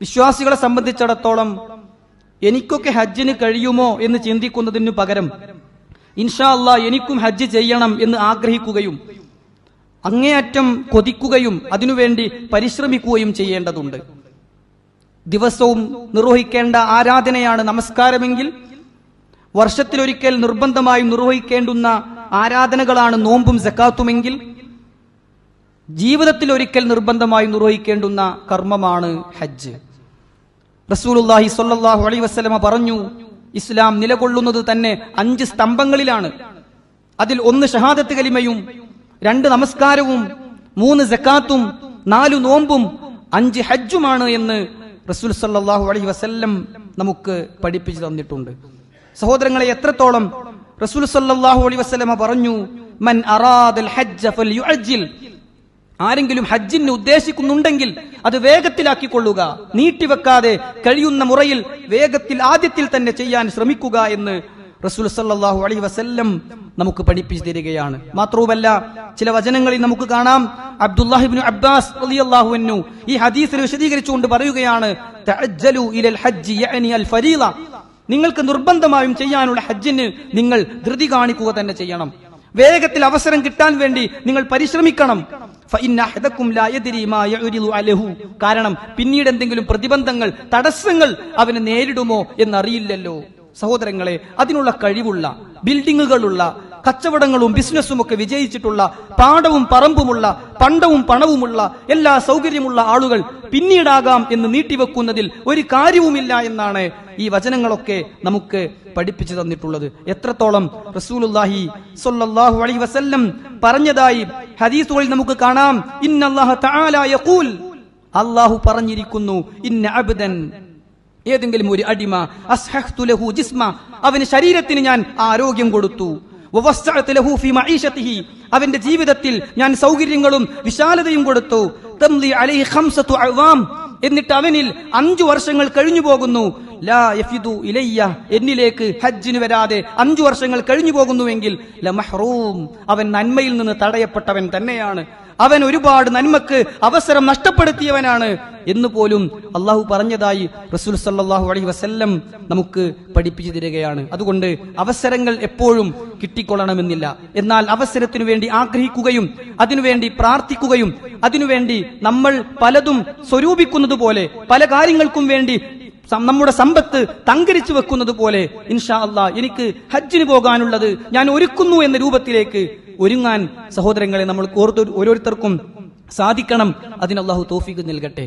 വിശ്വാസികളെ സംബന്ധിച്ചിടത്തോളം എനിക്കൊക്കെ ഹജ്ജിന് കഴിയുമോ എന്ന് ചിന്തിക്കുന്നതിനു പകരം ഇൻഷാ അല്ലാഹ് എനിക്കും ഹജ്ജ് ചെയ്യണം എന്ന് ആഗ്രഹിക്കുകയും അങ്ങേയറ്റം കൊതിക്കുകയും അതിനുവേണ്ടി പരിശ്രമിക്കുകയും ചെയ്യേണ്ടതുണ്ട്. ദിവസവും നിർവഹിക്കേണ്ട ആരാധനയാണ് നമസ്കാരമെങ്കിൽ വർഷത്തിലൊരിക്കൽ നിർബന്ധമായും നിർവഹിക്കേണ്ടുന്ന ആരാധനകളാണ് നോമ്പും സക്കാത്തുമെങ്കിൽ ജീവിതത്തിൽ ഒരിക്കൽ നിർബന്ധമായി നിർവഹിക്കേണ്ടുന്ന കർമ്മമാണ് ഹജ്ജ്. റസൂലുള്ളാഹി സ്വല്ലല്ലാഹു അലൈഹി വസല്ലമ പറഞ്ഞു, ഇസ്ലാം നിലകൊള്ളുന്നത് തന്നെ 5 സ്തംഭങ്ങളിലാണ്. അതിൽ 1 ഷഹാദത്ത് കലിമയും, 2 നമസ്കാരവും, 3 സക്കാത്തും, 4 നോമ്പും, 5 ഹജ്ജുമാണ് എന്ന് റസൂൽ സ്വല്ലല്ലാഹു അലൈഹി വസല്ലം നമുക്ക് പഠിപ്പിച്ചു തന്നിട്ടുണ്ട്. സഹോദരങ്ങളെ, എത്രത്തോളം റസൂൽ സ്വല്ലല്ലാഹു അലൈഹി വസല്ലമ പറഞ്ഞു, മൻ അറാദൽ ഹജ്ജ ഫൽയുഅജ്ജിൽ, ആരെങ്കിലും ഹജ്ജിന് ഉദ്ദേശിക്കുന്നുണ്ടെങ്കിൽ അത് വേഗത്തിലാക്കിക്കൊള്ളുക, നീട്ടിവെക്കാതെ കഴിയുന്ന മുറയിൽ വേഗത്തിൽ ആദ്യത്തിൽ തന്നെ ചെയ്യാൻ ശ്രമിക്കുക എന്ന് റസൂൽ സല്ലല്ലാഹു അലൈഹി വസല്ലം നമുക്ക് പഠിപ്പിച്ചു തരികയാണ്. മാത്രവുമല്ല, ചില വചനങ്ങളിൽ നമുക്ക് കാണാം, അബ്ദുല്ലാഹി ഇബ്നു അബ്ബാസ് റളിയല്ലാഹു അൻഹു ഈ ഹദീസിനെ വിശദീകരിച്ചുകൊണ്ട് പറയുകയാണ്, തഅജ്ജലു ഇലൽ ഹജ്ജി യഅനി അൽ ഫരീള, നിങ്ങൾക്ക് നിർബന്ധമായും ചെയ്യാനുള്ള ഹജ്ജിന് നിങ്ങൾ ധൃതി കാണിക്കുക തന്നെ ചെയ്യണം. വേഗത്തിൽ അവസരം കിട്ടാൻ വേണ്ടി നിങ്ങൾ പരിശ്രമിക്കണം. കാരണം പിന്നീട് എന്തെങ്കിലും പ്രതിബന്ധങ്ങൾ, തടസ്സങ്ങൾ അവന് നേരിടുമോ എന്നറിയില്ലല്ലോ. സഹോദരങ്ങളെ, അതിനുള്ള കഴിവുള്ള, ബിൽഡിങ്ങുകളുള്ള, കച്ചവടങ്ങളും ബിസിനസ്സും ഒക്കെ വിജയിച്ചിട്ടുള്ള, പാടവും പറമ്പുമുള്ള, പണ്ടവും പണവുമുള്ള, എല്ലാ സൗകര്യമുള്ള ആളുകൾ പിന്നീടാകാം എന്ന് നീട്ടിവെക്കുന്നതിൽ ഒരു കാര്യവുമില്ല എന്നാണ് ഈ വചനങ്ങളൊക്കെ നമുക്ക് പഠിപ്പിച്ചു തന്നിട്ടുള്ളത്. എത്രത്തോളം റസൂലുള്ളാഹി സ്വല്ലല്ലാഹു അലൈഹി വസല്ലം പറഞ്ഞതായി ഹദീസുകളിൽ നമുക്ക് കാണാം. ഇന്നല്ലാഹ തആല യഖൂൽ, അല്ലാഹു പറഞ്ഞിരിക്കുന്നു, ഇന്ന അബ്ദൻ, ഏതെങ്കിലും ഒരു അടിമ, അസ്ഹഹ്തു ലഹു ജിസ്മ, അവന് ശരീരത്തിന് ഞാൻ ആരോഗ്യം കൊടുത്തു, വവസ്സഅതു ലഹു ഫീ മഈശതിഹി, അവന്റെ ജീവിതത്തിൽ ഞാൻ സൗകര്യങ്ങളും വിശാലതയും കൊടുത്തു, തംലി അലൈഹി ഖംസതു അഅവാം, എന്നിട്ട് അവനിൽ 5 വർഷങ്ങൾ കഴിഞ്ഞു പോകുന്നു, ലാ യഫിദു ഇലയ്യ, എന്നിലേക്ക് ഹജ്ജിന് വരാതെ 5 വർഷങ്ങൾ കഴിഞ്ഞു പോകുന്നുവെങ്കിൽ ലമഹ്റൂം, അവൻ നന്മയിൽ നിന്ന് തടയപ്പെട്ടവൻ തന്നെയാണ്, അവൻ ഒരുപാട് നന്മക്ക് അവസരം നഷ്ടപ്പെടുത്തിയവനാണ് എന്ന് പോലും അള്ളാഹു പറഞ്ഞതായി റസൂൽ സല്ലല്ലാഹു അലൈഹി വസല്ലം നമുക്ക് പഠിപ്പിച്ചു തരികയാണ്. അതുകൊണ്ട് അവസരങ്ങൾ എപ്പോഴും കിട്ടിക്കൊള്ളണമെന്നില്ല. എന്നാൽ അവസരത്തിനു വേണ്ടി ആഗ്രഹിക്കുകയും അതിനുവേണ്ടി പ്രാർത്ഥിക്കുകയും അതിനുവേണ്ടി നമ്മൾ പലതും സ്വരൂപിക്കുന്നത് പോലെ, പല കാര്യങ്ങൾക്കും വേണ്ടി നമ്മുടെ സമ്പത്ത് തങ്കരിച്ചു വെക്കുന്നത് പോലെ, ഇൻഷാ അല്ലാഹ് എനിക്ക് ഹജ്ജിന് പോകാനുള്ളത് ഞാൻ ഒരുക്കുന്നു എന്ന രൂപത്തിലേക്ക് ഒരുങ്ങാൻ സഹോദരങ്ങളെ നമ്മൾക്ക് ഓരോരുത്തർക്കും സാധിക്കണം. അതിന് അല്ലാഹു തൗഫീഖ് നൽകട്ടെ.